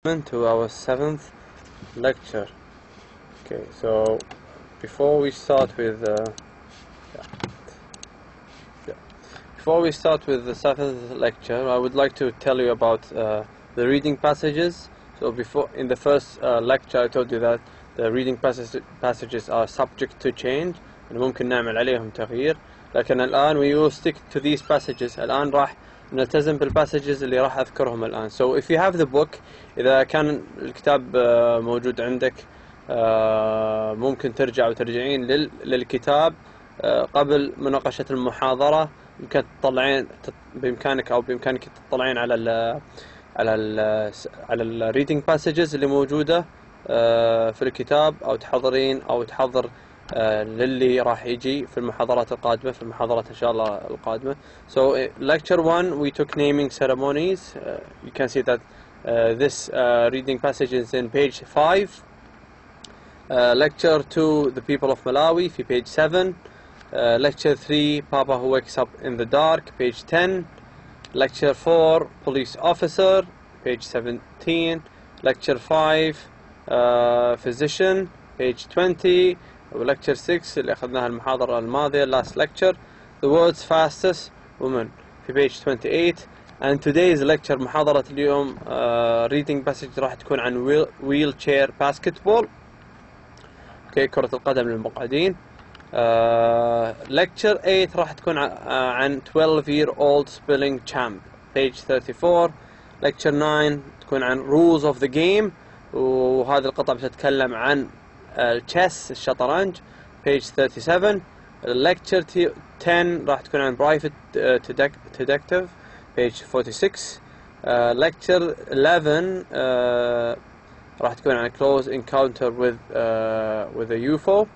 To our 7th lecture. Okay, so before we start with the 7th lecture, I would like to tell you about the reading passages. So before, in the first lecture, I told you that the reading passages are subject to change and ممكن نعمل عليهم تغيير. لكن الآن we will stick to these passages. الآن راح نلتزم بالباسجز اللي راح أذكرهم الآن. So if you have the book, إذا كان الكتاب موجود عندك ممكن ترجع وترجعين للكتاب قبل مناقشة المحاضرة. يمكن تطلعين بإمكانك تطلعين على ال reading passages اللي موجودة في الكتاب، أو تحضر للي راح يجي في المحاضرات القادمة، في المحاضرات إن شاء الله القادمة. So lecture 1 we took naming ceremonies. You can see that this reading passage is in page 5. Lecture 2 the people of Malawi في page 7. Lecture 3 Papa who wakes up in the dark page 10. Lecture 4 police officer page 17. Lecture 5 physician page 20. lecture 6 اللي أخذناها المحاضرة الماضية last lecture the world's fastest woman في page 28. and today's lecture محاضرة اليوم reading passage راح تكون عن wheelchair basketball. okay, كرة القدم للمقعدين. lecture 8 راح تكون عن 12-year-old spelling champ page 34. lecture 9 تكون عن rules of the game، وهذه القطعة بتتكلم عن chess الشطرنج page 37. lecture 10 راح تكون عن private detective page 46. lecture 11 راح تكون عن close encounter with a UFO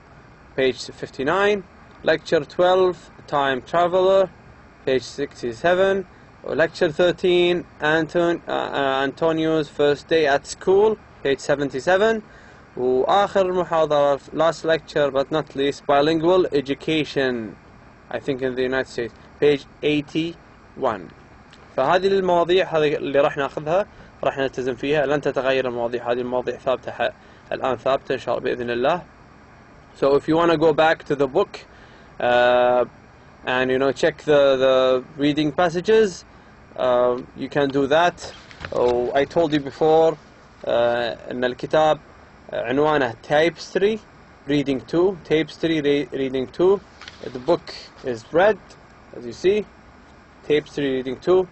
page 59. lecture 12 time traveler page 67. lecture 13 Antonio's first day at school page 77. وآخر محاضرة last lecture but not least bilingual education I think in the United States page 81. فهذه المواضيع هذه اللي راح ناخذها، راح نلتزم فيها، لن تتغير المواضيع. هذه المواضيع ثابتة الآن، ثابتة إن شاء الله بإذن الله. So if you want to go back to the book and check the reading passages, you can do that. I told you before أن الكتاب عنوانه tapestry reading 2. tapestry reading 2. The book is red as you see. tapestry reading 2.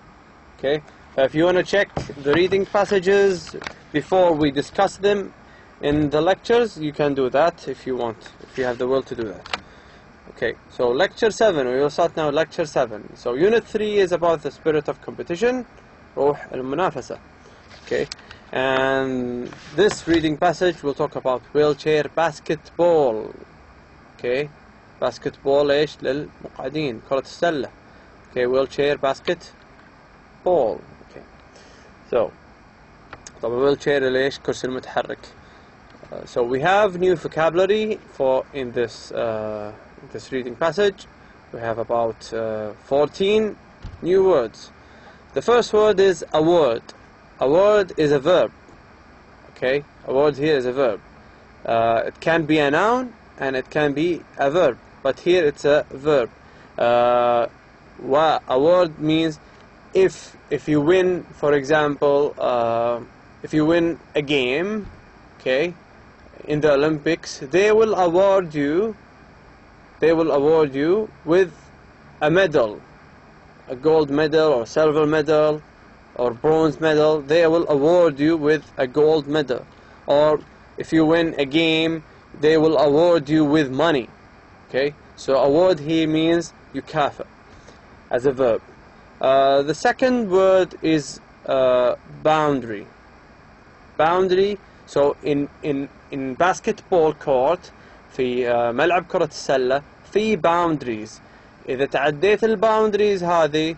okay, if you want to check the reading passages before we discuss them in the lectures, you can do that if you want, if you have the will to do that. okay, so lecture 7 we will start now. lecture 7. so unit 3 is about the spirit of competition روح المنافسة. okay, and this reading passage will talk about wheelchair basketball. okay, basketball ايش للمقعدين، كرة السلة. okay, wheelchair basketball. okay, so طبعا wheelchair ليش كرسي المتحرك. so we have new vocabulary for in this reading passage. we have about 14 new words. the first word is a word. A word is a verb. okay, a word here is a verb. It can be a noun and it can be a verb, but here it's a verb. A word means if you win, for example, if you win a game, okay, in the Olympics, they will award you with a medal, a gold medal or silver medal or bronze medal. They will award you with a gold medal. Or if you win a game, they will award you with money. okay, so award here means yukafa as a verb. The second word is boundary. Boundary. so in basketball court في ملعب كرة السلة في boundaries. إذا تعديت الباوندريز هذه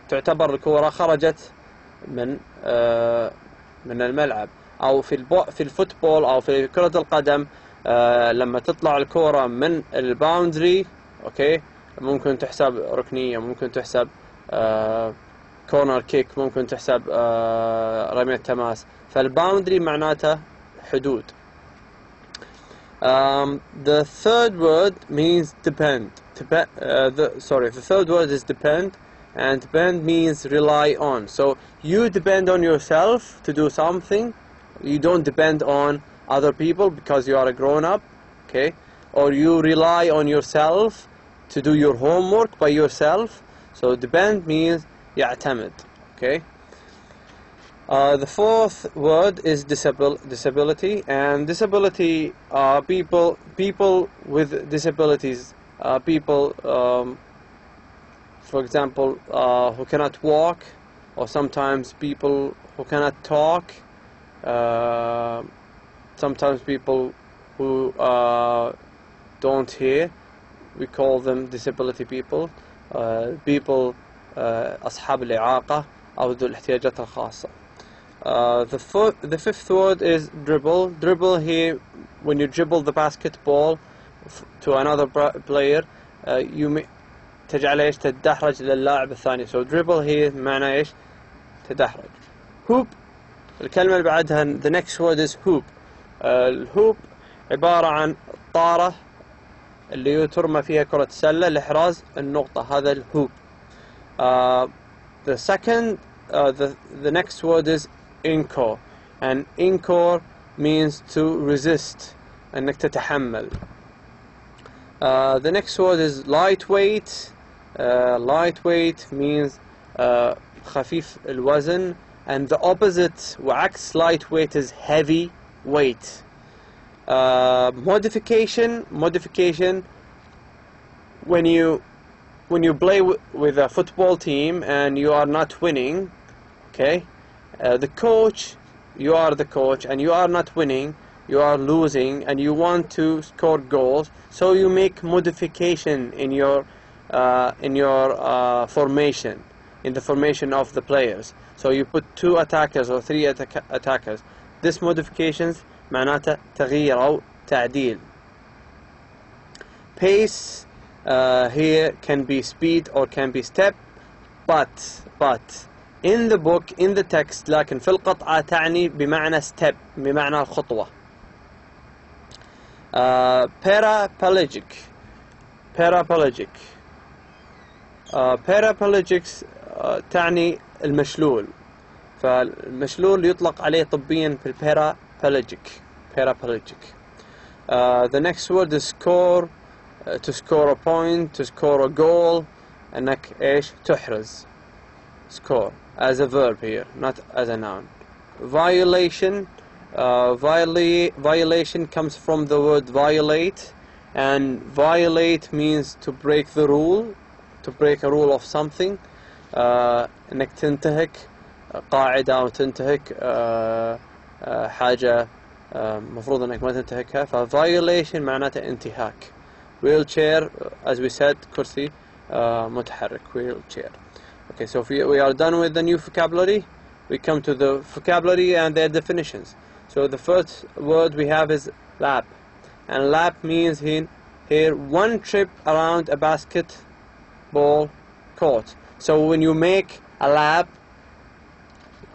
تعتبر الكرة خرجت من الملعب. أو في الفوتبول أو في كرة القدم لما تطلع الكرة من الباوندري، أوكي، ممكن تحسب ركنية، ممكن تحسب كورنر كيك، ممكن تحسب رمية تماس. فالboundary معناته حدود. The third word means depend. The third word is depend, and depend means rely on. So you depend on yourself to do something. You don't depend on other people because you are a grown-up, okay? Or you rely on yourself to do your homework by yourself. So depend means يعتمد, okay? The fourth word is disability, and disability are people with disabilities, people, for example, who cannot walk, or sometimes people who cannot talk, sometimes people who don't hear. We call them disability people. People أصحاب الإعاقة أو ذو الاحتياجات الخاصة. The fifth word is dribble. Dribble here, when you dribble the basketball to another player, تجعل ايش تدحرج للاعب الثاني. So dribble here معنى ايش تدحرج. Hoop, الكلمة اللي بعدها the next word is hoop. الهوب عبارة عن طارة اللي ترمى فيها كرة السلة لإحراز النقطة. هذا الهوب. The next word is encore, and encore means to resist, أنك تتحمل. The next word is lightweight. Lightweight means خفيف الوزن, and the opposite وعكس lightweight is heavy weight. Modification, when you play with a football team and you are not winning, okay, you are the coach and you are not winning, you are losing, and you want to score goals, so you make modification in your formation, in the formation of the players. So you put 2 attackers or 3 attackers. This modifications معناته تغيير أو تعديل. Pace here can be speed or can be step, but in the book, in the text, لكن في القطعة تعني بمعنى step, بمعنى الخطوة. Paraplegics تعني المشلول. فالمشلول يطلق عليه طبيا في paraplegic. The next word is score. To score a point, to score a goal, أنك إيش تحرز. Score as a verb here, not as a noun. Violation. Violation comes from the word violate, and violate means to break the rule, to break a rule of something. أنك تنتهك قاعدة أو تنتهك حاجة مفروض أنك ما تنتهكها. فviolation معناته انتهاك. Wheelchair, as we said, كرسي متحرك, wheelchair. Okay, so if we are done with the new vocabulary, we come to the vocabulary and their definitions. So the first word we have is lap, and lap means here one trip around a basketball court. So when you make a lap,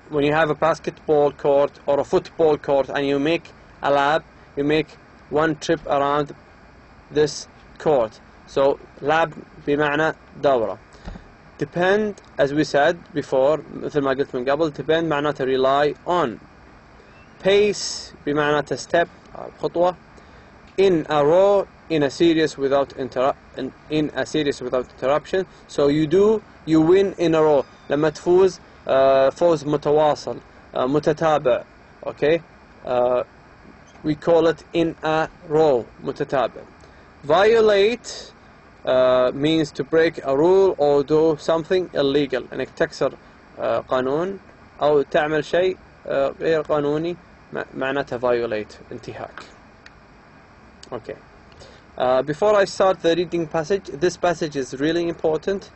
when you have a basketball court or a football court and you make a lap, you make one trip around this court. So lap بمعنى دورة. Depend, as we said before, مثل ما قلت من قبل, depend معناته rely on. Pace بمعناته step, خطوة. In a row, in a series without interruption. So you win in a row. لما تفوز فوز متواصل, متتابع. Okay, we call it in a row, متتابع. Violate means to break a rule or do something illegal. انك تكسر قانون او تعمل شيء غير قانوني, معناته violate, انتهاك. Okay. Before I start the reading passage, this passage is really important.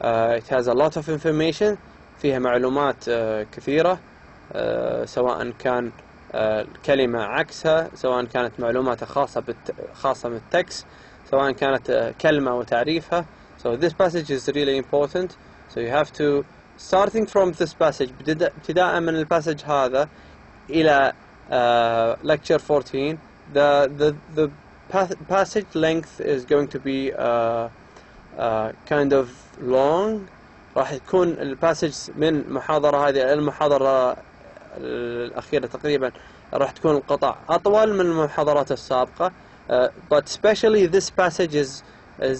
It has a lot of information. فيها معلومات كثيرة, سواء كان كلمة عكسها, سواء كانت معلومات خاصة بالتكست, سواء كانت كلمة وتعريفها. So this passage is really important. So you have to, starting from this passage, ابتداء من الباسج هذا إلى lecture 14. The passage length is going to be kind of long. راح يكون الباسج من المحاضرة هذه إلى المحاضرة الأخيرة تقريبا راح تكون القطع أطول من المحاضرات السابقة. But especially this passage is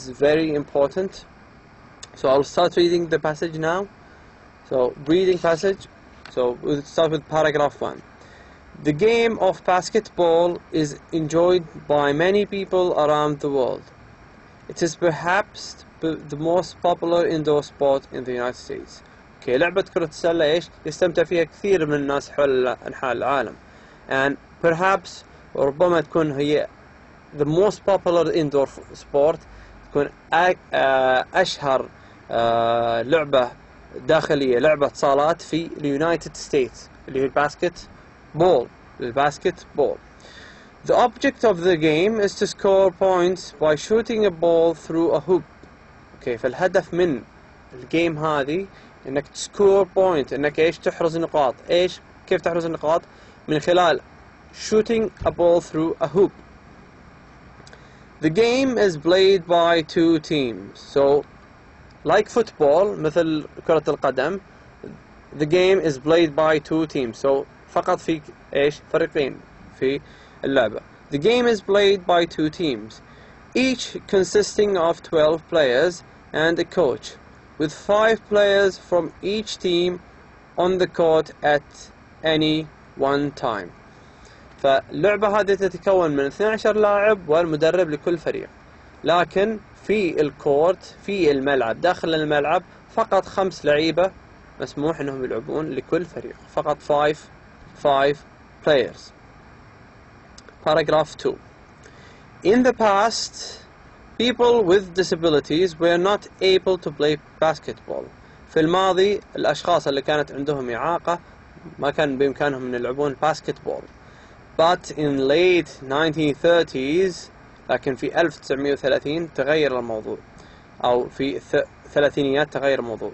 very important. So I'll start reading the passage now. So reading passage. So we'll start with paragraph 1. The game of basketball is enjoyed by many people around the world. It is perhaps the most popular indoor sport in the United States. Okay, لعبة كرة السلة إيش يستمتع فيها كثير من الناس حول أنحاء العالم. And perhaps ربما تكون هي the most popular indoor sport، تكون أشهر لعبة داخلية، لعبة صالات في اليونايتد ستيتس اللي هي الباسكت بول. The object of the game is to score points by shooting a ball through a hoop. Okay، فالهدف من الجيم هذه انك تسكور بوينت، انك ايش تحرز نقاط. ايش كيف تحرز النقاط؟ من خلال shooting a ball through a hoop. The game is played by two teams. So like football مثل كرة القدم the game is played by two teams. So فقط في ايش فريقين في اللعبة. The game is played by two teams, each consisting of 12 players and a coach, with 5 players from each team on the court at any one time. فاللعبة هذه تتكون من 12 لاعب والمدرب لكل فريق، لكن في الكورت في الملعب داخل الملعب فقط 5 لعيبة مسموح انهم يلعبون لكل فريق، فقط 5 players. Paragraph 2. In the past, people with disabilities were not able to play basketball. في الماضي الأشخاص اللي كانت عندهم إعاقة ما كان بإمكانهم أن يلعبون باسكتبول. But in late 1930s، لكن في 1930 تغير الموضوع، أو في الثلاثينيات تغير الموضوع.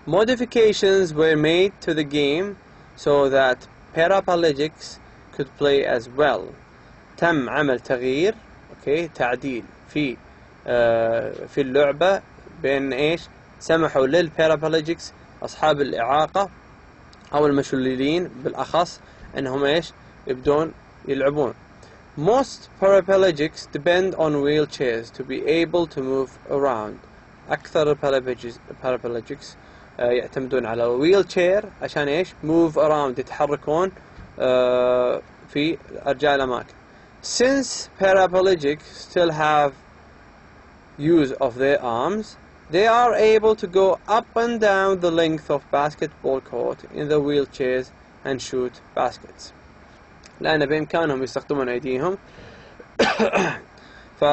Modifications were made to the game so that paraplegics could play as well. تم عمل تغيير، اوكي، تعديل في اللعبة بين ايش سمحوا للبارابليجيكس اصحاب الاعاقة او المشلولين بالاخص انهم ايش يبدون يلعبون. Most paraplegics depend on wheelchairs to be able to move around. اكثر paraplegics يعتمدون على wheelchair عشان ايش move around يتحركون في ارجاء الاماكن. Since paraplegics still have use of their arms, they are able to go up and down the length of basketball court in the wheelchairs and shoot baskets. لأن بإمكانهم يستخدمون أيديهم ف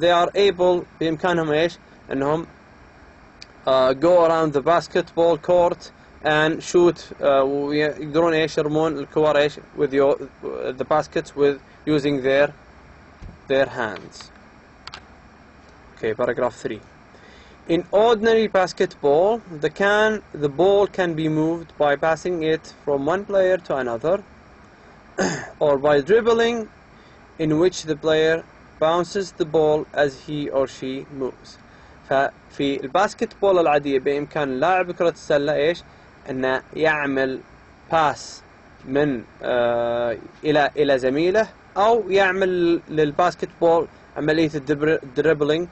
they are able بإمكانهم إيش إنهم go around the basketball court and shoot ويقدرون إيش يرمون الكور إيش with the baskets with using their hands. Okay, paragraph 3. In ordinary basketball, the ball can be moved by passing it from one player to another, or by dribbling, in which the player bounces the ball as he or she moves. ففي الباسكتبول العادية بإمكان لاعب كرة السلة إيش؟ إنه يعمل باس من إلى زميله، أو يعمل للباسكتبول عملية الدريبلينج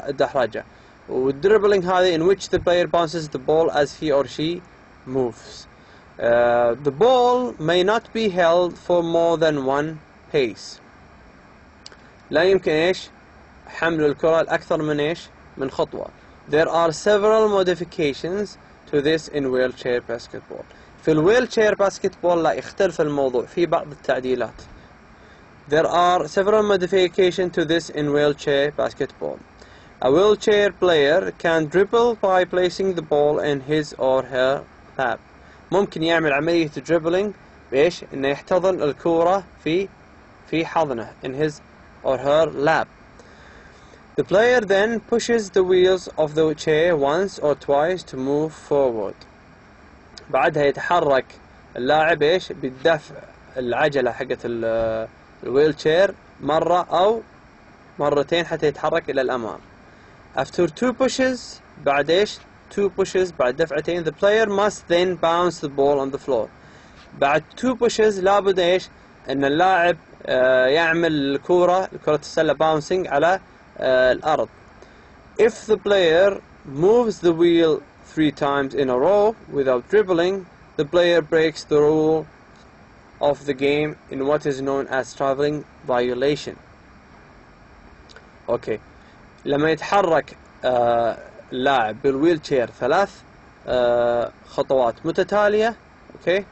دحرجة. والدريبلينج هذه in which the player bounces the ball as he or she moves. The ball may not be held for more than one pace. لا يمكن إيش حمل الكرة الأكثر من إيش من خطوة. There are several modifications to this in wheelchair basketball. في الwheelchair basketball لا يختلف الموضوع في بعض التعديلات. There are several modifications to this in wheelchair basketball. A wheelchair player can dribble by placing the ball in his or her lap. ممكن يعمل عملية dribbling بإيش؟ إنه يحتضن الكرة في حضنه in his or her lap. The player then pushes the wheels of the chair once or twice to move forward. بعدها يتحرك اللاعب ايش بالدفع العجلة حقت الويل تشير مرة او مرتين حتى يتحرك الى الامام. After 2 pushes بعد ايش 2 pushes بعد دفعتين the player must then bounce the ball on the floor. بعد 2 pushes لابد ايش ان اللاعب يعمل كرة السلة bouncing على الارض. If the player moves the wheel 3 times in a row without dribbling, the player breaks the rule of the game in what is known as traveling violation. اوكي لما يتحرك اللاعب بالويل تشير 3 خطوات متتالية اوكي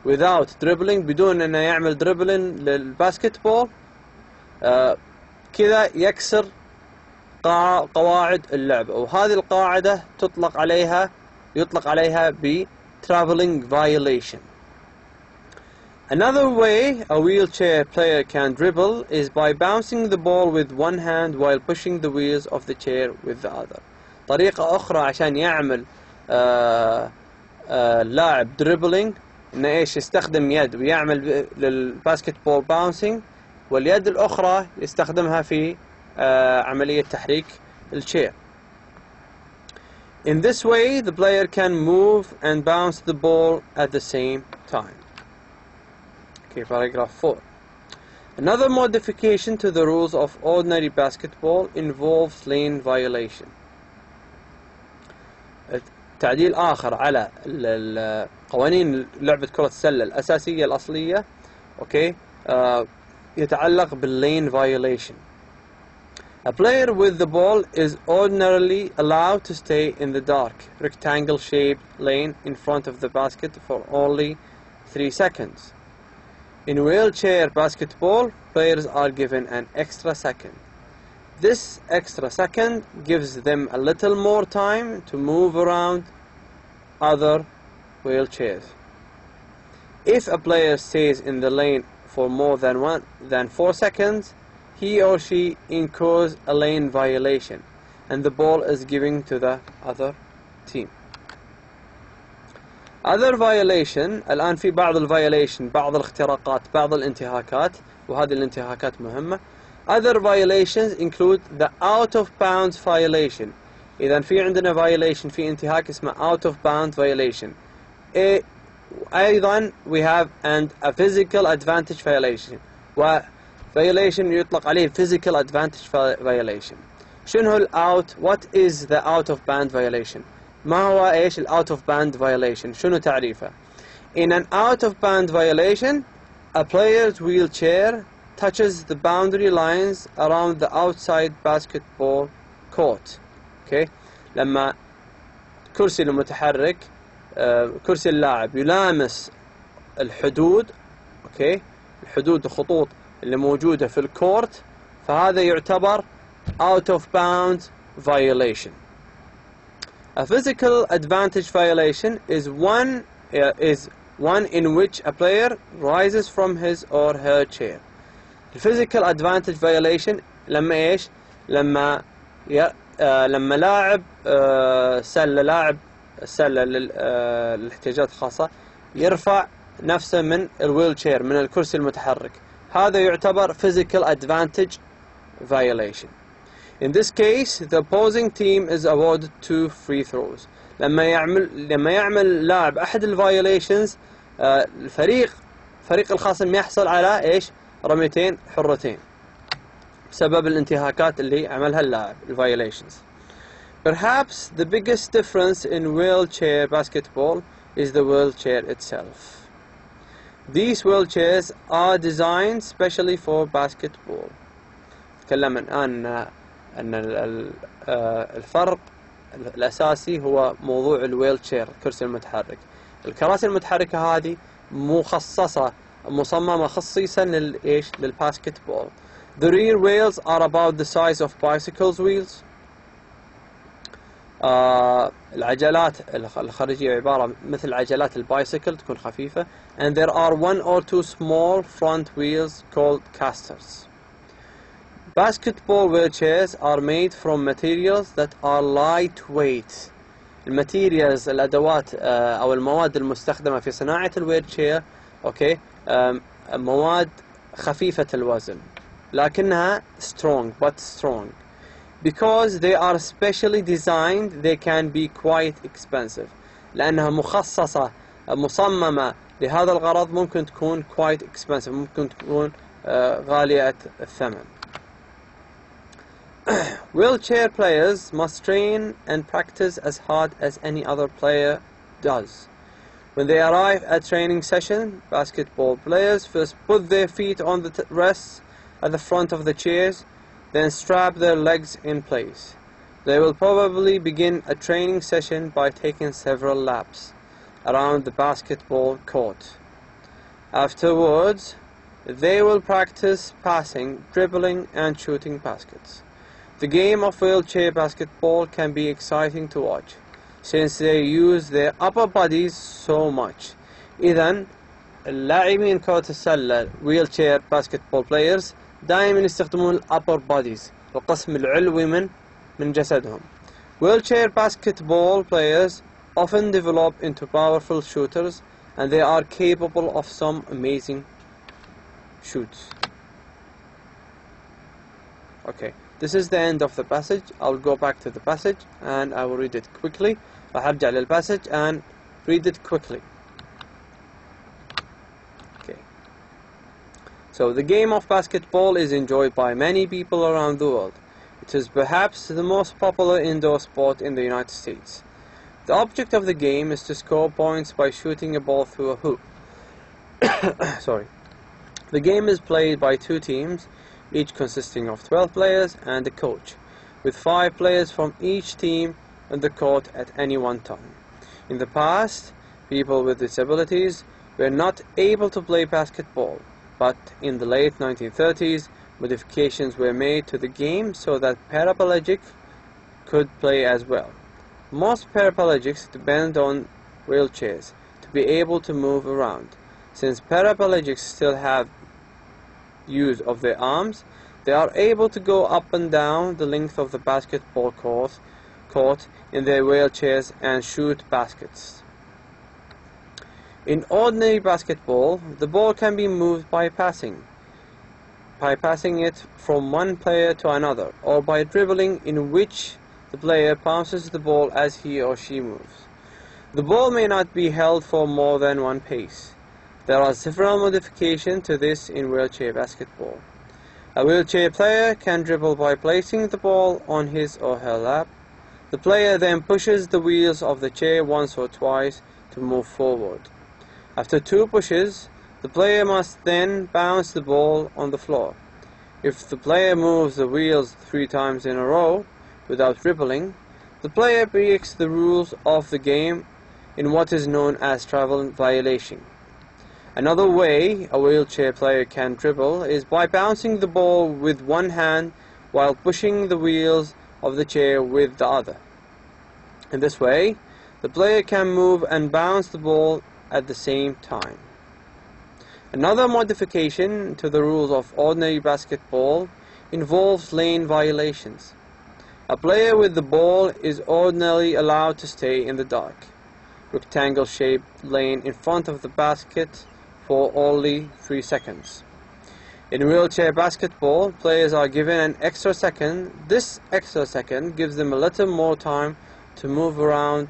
without dribbling بدون انه يعمل dribbling للباسكت بول كذا يكسر قواعد اللعب، وهذه القاعدة يطلق عليها ب traveling violation. Another way a wheelchair player can dribble is by bouncing the ball with one hand while pushing the wheels of the chair with the other. طريقة أخرى عشان يعمل اللاعب dribbling إنه إيش يستخدم يد ويعمل للباسكت بول bouncing، واليد الأخرى يستخدمها في عملية تحريك الشير. In this way the player can move and bounce the ball at the same time. Okay, paragraph 4. Another modification to the rules of ordinary basketball involves lane violation. تعديل آخر على قوانين لعبة كرة السلة الأساسية الأصلية okay يتعلق بالlane violation. A player with the ball is ordinarily allowed to stay in the dark, rectangle-shaped lane in front of the basket for only 3 seconds. In wheelchair basketball, players are given an extra second. This extra second gives them a little more time to move around other wheelchairs. If a player stays in the lane for more than 4 seconds, he or she incurs a lane violation and the ball is given to the other team. Other violation الآن في بعض الviolation بعض الاختراقات بعض الانتهاكات وهذه الانتهاكات مهمة. Other violations include the out of bounds violation. إذا في عندنا violation في انتهاك اسمه out of bounds violation. أيضا we have and a physical advantage violation violation يطلق عليه physical advantage violation. شنو الأوت what is the out of band violation ما هو إيش out of band violation شنو تعريفه. In an out of band violation a player's wheelchair touches the boundary lines around the outside basketball court. okay لما كرسي المتحرك كرسي اللاعب يلامس الحدود okay الحدود الخطوط اللي موجودة في الكورت فهذا يعتبر out of bounds violation. A physical advantage violation is one in which a player rises from his or her chair. The physical advantage violation لما ايش لما لاعب لاعب السلة للاحتياجات الخاصة يرفع نفسه من الويل تشير من الكرسي المتحرك هذا يعتبر physical advantage violation. In this case the opposing team is awarded 2 free throws. لما يعمل لاعب أحد الviolations فريق الخصم يحصل على إيش رميتين حرتين بسبب الانتهاكات اللي عملها اللاعب violations. Perhaps the biggest difference in wheelchair basketball is the wheelchair itself. These wheelchairs are designed specially for basketball. نتكلم الآن أن الفرق الأساسي هو موضوع الويلتشير الكرسي المتحرك. الكراسي المتحركة هذه مصممة خصيصا للباسكت بول. The rear wheels are about the size of bicycles wheels. العجلات الخارجية عبارة مثل عجلات البايسيكل تكون خفيفة. And there are 1 or 2 small front wheels called casters. Basketball wheelchairs are made from materials that are lightweight الماتيريالز الأدوات أو المواد المستخدمة في صناعة الويلتشير أوكي مواد خفيفة الوزن لكنها strong because they are specially designed they can be quite expensive لأنها مصممة لهذا الغرض ممكن تكون quite expensive ممكن تكون غالية الثمن. Wheelchair players must train and practice as hard as any other player does. When they arrive at training session, basketball players first put their feet on the rests at the front of the chairs, then strap their legs in place. They will probably begin a training session by taking several laps around the basketball court. Afterwards, they will practice passing, dribbling, and shooting baskets. The game of wheelchair basketball can be exciting to watch, since they use their upper bodies so much. إذن اللاعبين كرة السلة wheelchair basketball players دائما يستخدمون upper bodies القسم العلوي من جسدهم. Wheelchair basketball players often develop into powerful shooters, and they are capable of some amazing shoots. Okay, this is the end of the passage. I'll go back to the passage and I will read it quickly. راح أرجع للpassage and read it quickly. Okay. So the game of basketball is enjoyed by many people around the world. It is perhaps the most popular indoor sport in the United States. The object of the game is to score points by shooting a ball through a hoop. Sorry. The game is played by two teams, each consisting of 12 players and a coach, with 5 players from each team on the court at any one time. In the past, people with disabilities were not able to play basketball, but in the late 1930s, modifications were made to the game so that paraplegic could play as well. Most paraplegics depend on wheelchairs to be able to move around. Since paraplegics still have use of their arms, they are able to go up and down the length of the basketball court in their wheelchairs and shoot baskets. In ordinary basketball, the ball can be moved by passing it from one player to another, or by dribbling, in which the player bounces the ball as he or she moves. The ball may not be held for more than one pace. There are several modifications to this in wheelchair basketball. A wheelchair player can dribble by placing the ball on his or her lap. The player then pushes the wheels of the chair once or twice to move forward. After 2 pushes, the player must then bounce the ball on the floor. If the player moves the wheels 3 times in a row without dribbling, the player breaks the rules of the game in what is known as travel violation. Another way a wheelchair player can dribble is by bouncing the ball with one hand while pushing the wheels of the chair with the other. In this way, the player can move and bounce the ball at the same time. Another modification to the rules of ordinary basketball involves lane violations. A player with the ball is ordinarily allowed to stay in the dark, rectangle-shaped lane in front of the basket for only 3 seconds. In wheelchair basketball, players are given an extra second. This extra second gives them a little more time to move around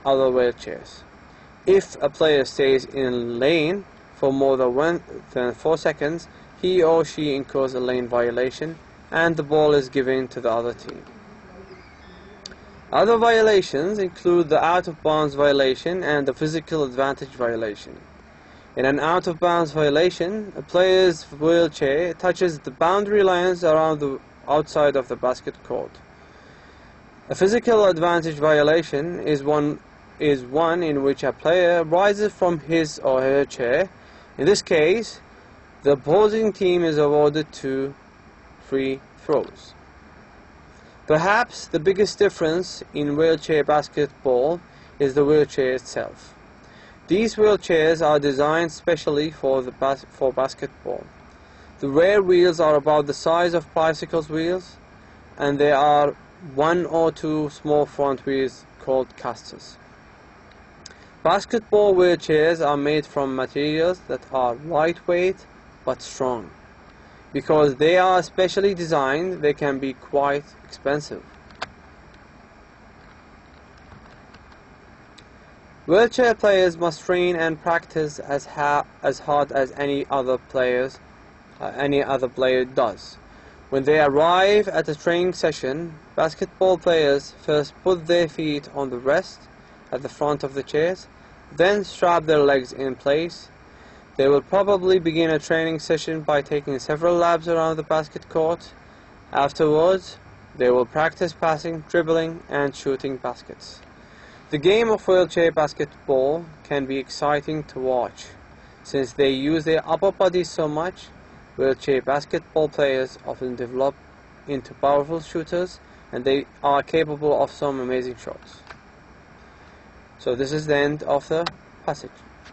other wheelchairs. If a player stays in lane for more than 4 seconds, he or she incurs a lane violation and the ball is given to the other team. Other violations include the out-of-bounds violation and the physical advantage violation. In an out-of-bounds violation, a player's wheelchair touches the boundary lines around the outside of the basket court. A physical advantage violation is one in which a player rises from his or her chair. In this case, the opposing team is awarded 2 free throws. Perhaps the biggest difference in wheelchair basketball is the wheelchair itself. These wheelchairs are designed specially for basketball. The rear wheels are about the size of bicycles wheels, and there are 1 or 2 small front wheels called casters. Basketball wheelchairs are made from materials that are lightweight but strong. Because they are specially designed, they can be quite expensive. Wheelchair players must train and practice as hard as any other player does. When they arrive at a training session, basketball players first put their feet on the rest at the front of the chairs, then strap their legs in place. They will probably begin a training session by taking several laps around the basket court. Afterwards, they will practice passing, dribbling, and shooting baskets. The game of wheelchair basketball can be exciting to watch. Since they use their upper bodies so much, wheelchair basketball players often develop into powerful shooters, and they are capable of some amazing shots. So this is the end of the passage.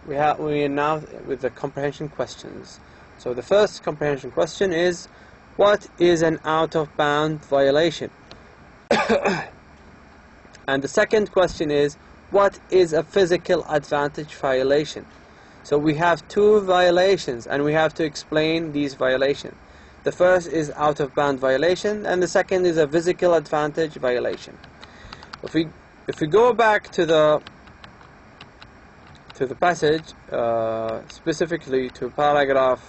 We are now with the comprehension questions. So the first comprehension question is, what is an out-of-bound violation? And the second question is, what is a physical advantage violation? So we have two violations and we have to explain these violations. The first is out-of-bound violation and the second is a physical advantage violation. If we go back to the passage, specifically to paragraph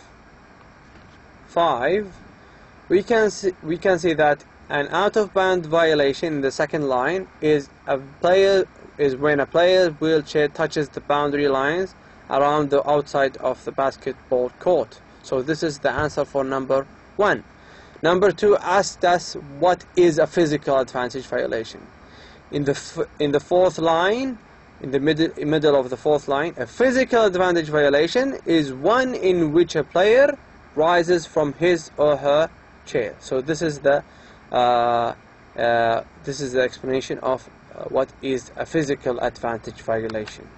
5, we can see that an out-of-bound violation in the second line is when a player's wheelchair touches the boundary lines around the outside of the basketball court. So this is the answer for number 1. Number 2 asked us, what is a physical advantage violation? In the fourth line, in the middle of the fourth line, a physical advantage violation is one in which a player rises from his or her chair. So this is the explanation of what is a physical advantage violation.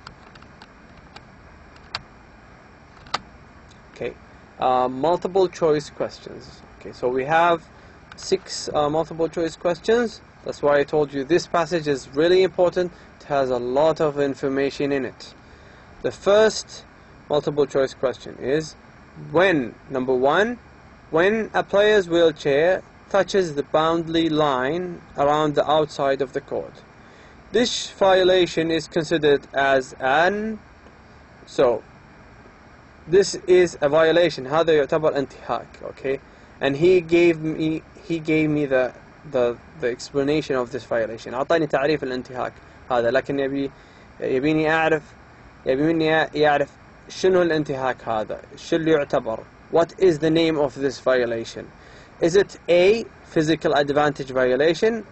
Okay, multiple choice questions. Okay, so we have 6 multiple choice questions. That's why I told you this passage is really important. It has a lot of information in it. The first multiple choice question is, number 1, when a player's wheelchair touches the boundary line around the outside of the court. This violation is considered as so this is a violation. هذا يعتبر انتهاك. Okay, and he gave me the explanation of this violation. أعطاني تعريف الانتهاك هذا، لكن يبيني يعرف شنو الانتهاك هذا، شو اللي يعتبر. What is the name of this violation? Is it A, physical advantage violation,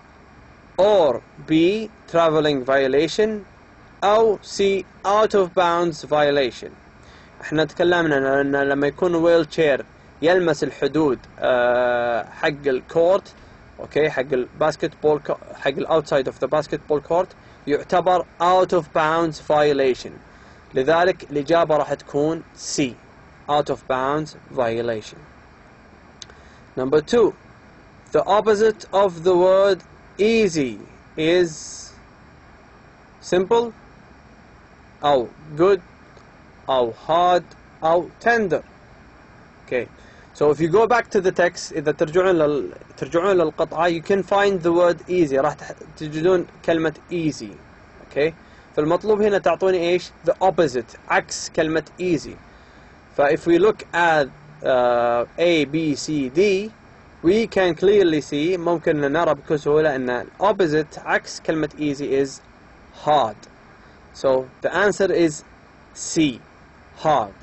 or B, traveling violation, أو C, out of bounds violation? احنا تكلمنا ان لما يكون wheelchair يلمس الحدود حق الكورت، اوكي، حق الباسكتبول، حق الاوتسايد اوف ذا باسكتبول كورت، يعتبر out of bounds violation. لذلك الإجابة راح تكون C, out of bounds violation. Number 2, the opposite of the word easy is simple, أو good, أو hard, أو tender. Okay, so if you go back to the text, إذا ترجعون للقطعة, you can find the word easy. راح تجدون كلمة easy. Okay, فالمطلوب هنا تعطوني إيش؟ the opposite، عكس كلمة easy. if we look at A, B, C, D, we can clearly see، ممكن نرى بكل سهولة أن opposite عكس كلمة easy is hard. So the answer is C, hard.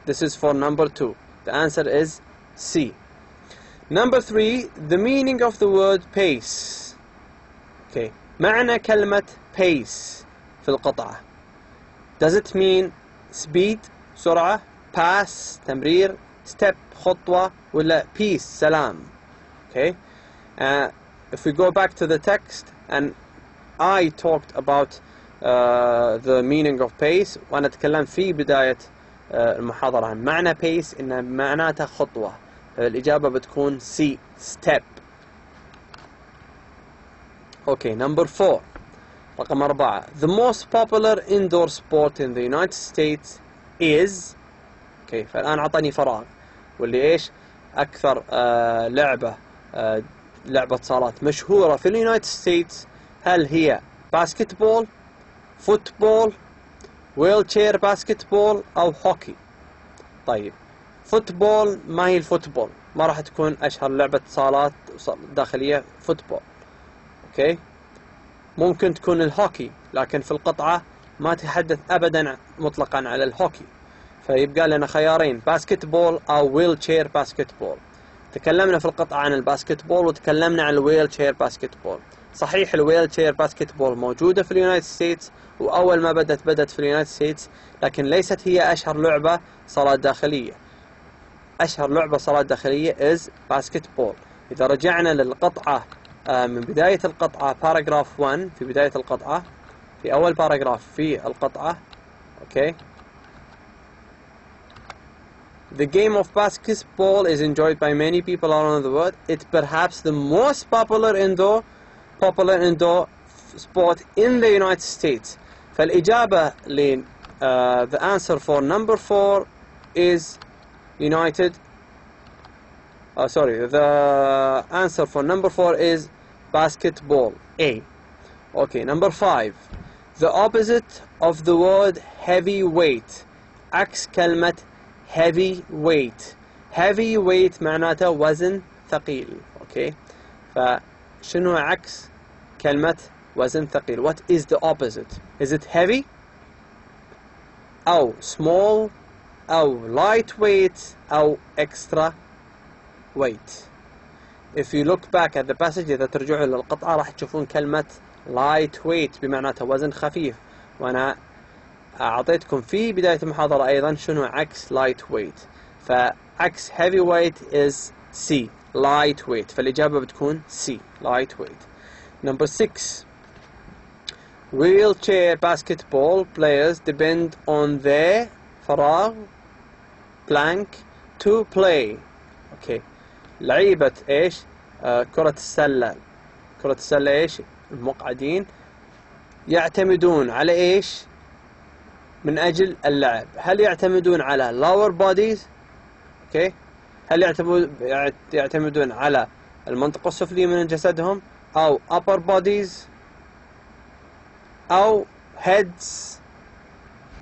This is for number 2. The answer is C. Number 3, the meaning of the word pace. Okay, معنى كلمة pace في القطعة. Does it mean speed، سرعة، pass، تمرير، step، خطوة، ولا peace، سلام؟ Okay, if we go back to the text, and I talked about the meaning of pace، وأنا أتكلم في بداية المحاضرة عن معنى pace، إن معناته خطوة. الإجابة بتكون C, step. Okay, number 4. رقم 4 the most popular indoor sport in the United States is. اوكي فالآن أعطاني فراغ واللي إيش أكثر لعبة صالات مشهورة في اليونايتد ستيتس. هل هي باسكتبول، فوتبول، ويل تشير باسكتبول أو هوكي؟ طيب فوتبول ما هي الفوتبول، ما راح تكون أشهر لعبة صالات داخلية فوتبول. اوكي ممكن تكون الهوكي، لكن في القطعة ما تحدث أبدا مطلقا على الهوكي، فيبقى لنا خيارين باسكتبول أو ويل تشير باسكتبول. تكلمنا في القطعة عن الباسكتبول وتكلمنا عن الويل تشير باسكتبول. صحيح الويل تشير باسكتبول موجودة في اليونايتد ستيتس، وأول ما بدت في اليونايتد ستيتس، لكن ليست هي أشهر لعبة صالات داخلية. أشهر لعبة صالات داخلية is باسكتبول. إذا رجعنا للقطعة من بداية القطعة باراجراف 1 في بداية القطعة، في أول باراجراف في القطعة. أوكي The game of basketball is enjoyed by many people around the world. It's perhaps the most popular indoor sport in the United States. فالإجابة the answer for number 4 is United. The answer for number 4 is basketball. A. Okay, number 5. The opposite of the word heavyweight. عكس كلمة heavyweight. heavyweight معناته وزن ثقيل. اوكي فشنو عكس كلمة وزن ثقيل؟ What is the opposite? Is it heavy أو small أو lightweight أو extra weight? If you look back at the passage، إذا ترجعوا للقطعة راح تشوفون كلمة lightweight بمعناته وزن خفيف، وأنا أعطيتكم في بداية المحاضرة أيضا شنو عكس lightweight. فعكس heavyweight is C lightweight، فالإجابة بتكون C lightweight. Number 6. Wheelchair basketball players depend on their فراغ blank to play. اوكي لعيبة ايش؟ كرة السلة. كرة السلة ايش؟ المقعدين يعتمدون على ايش من اجل اللعب؟ هل يعتمدون على lower bodies؟ اوكي هل يعتمدون على المنطقة السفلية من جسدهم، او upper bodies، او heads،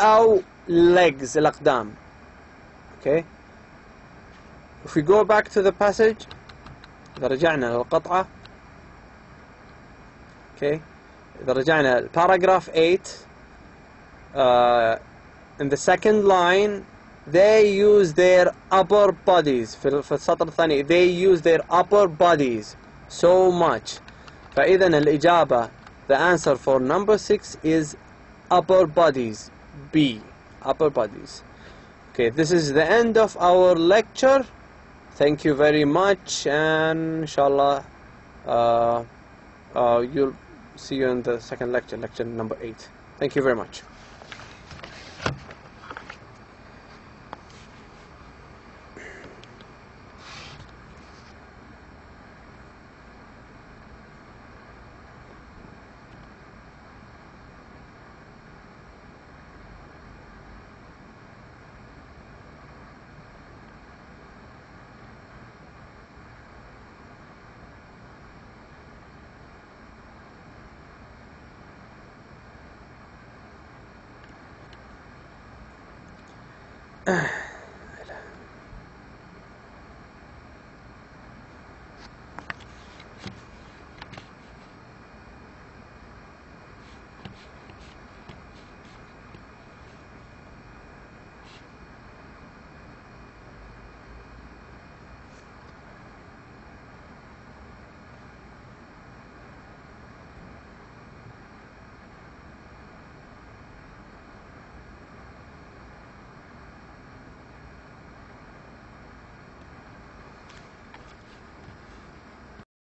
او legs الأقدام؟ okay if we go back to the passage، إذا رجعنا للقطعة، okay إذا رجعنا paragraph 8 in the second line they use their upper bodies. في السطر الثاني they use their upper bodies so much. فإذا الإجابة the answer for number 6 is upper bodies. B upper bodies. Okay, this is the end of our lecture. Thank you very much, and inshallah you'll see you in the second lecture, lecture number 8. Thank you very much.